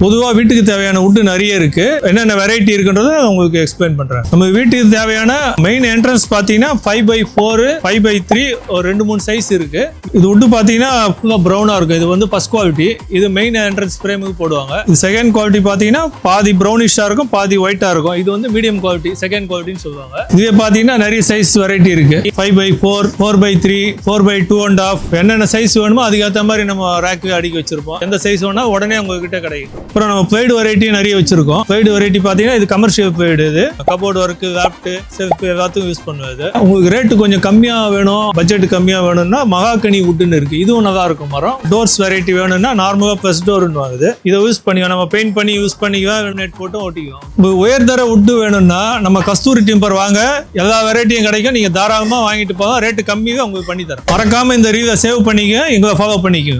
பொதுவாக வீட்டுக்கு தேவையான வுட்டு நிறைய இருக்கு. என்னென்ன வெரைட்டி இருக்குன்றத உங்களுக்கு எக்ஸ்பிளைன் பண்றேன். நம்ம வீட்டுக்கு தேவையான மெயின் என்ட்ரன்ஸ் பாத்தீங்கன்னா 5x4 5x3 ஒரு 2-3 சைஸ் இருக்கு. இது வுட்டு பாத்தீங்கன்னா ஃபுல்லா ப்ரௌனா இருக்கும். இது வந்து ஃபர்ஸ்ட் குவாலிட்டி. இது மெயின் என்ட்ரன்ஸ் ஃப்ரேமுக்கு போடுவாங்க. இது செகண்ட் குவாலிட்டி பாத்தீங்கன்னா பாதி ப்ரௌனிஷா இருக்கும், பாதி ஒயிட்டா இருக்கும். இது வந்து மீடியம் குவாலிட்டி, செகண்ட் குவாலிட்டின்னு சொல்லுவாங்க. இதுவே பாத்தீங்கன்னா நிறைய சைஸ் வெரைட்டி இருக்கு. 5x4 4x3 4x2.5 என்னென்ன சைஸ் வேணுமோ அதுக்கேற்ற மாதிரி நம்ம ரேக்கு அடிக்க வச்சிருப்போம். எந்த சைஸ் வேணா உடனே உங்ககிட்ட கிடைக்கும். அப்புறம் நம்ம பிளைடு வெரைட்டி நிறைய வச்சிருக்கோம். பிளைடு வெரைட்டி பாத்தீங்கன்னா இது கமர்ஷியல் பிளைடு. இது கபோர்ட் ஒர்க், லேப்ட், செல்ஃப் எல்லாத்துக்கும் யூஸ் பண்ணுவது. உங்களுக்கு ரேட்டு கொஞ்சம் கம்மியா வேணும், பட்ஜெட் கம்மியா வேணும்னா மகாகனி வுட்னு இருக்கு. இதுவும் நல்லா இருக்கும் மரம். டோர்ஸ் வெரைட்டி வேணும்னா நார்மலா பிளஸ் டோர்னு வாங்குது. இதை யூஸ் பண்ணி நம்ம பெயிண்ட் பண்ணி யூஸ் பண்ணிக்கலாம், நெட் போட்டு ஓட்டிக்கலாம். உயர்தர வுட்டு வேணும்னா நம்ம கஸ்தூரி டிம்பர் வாங்க, எல்லா வெரைட்டியும் கிடைக்கும். நீங்க தாராளமா வாங்கிட்டு போகலாம். ரேட்டு கம்மி தான் உங்களுக்கு பண்ணி தரேன். மறக்காம இந்த ரீவை சேவ் பண்ணிக்க, எங்களை ஃபாலோ பண்ணிக்க.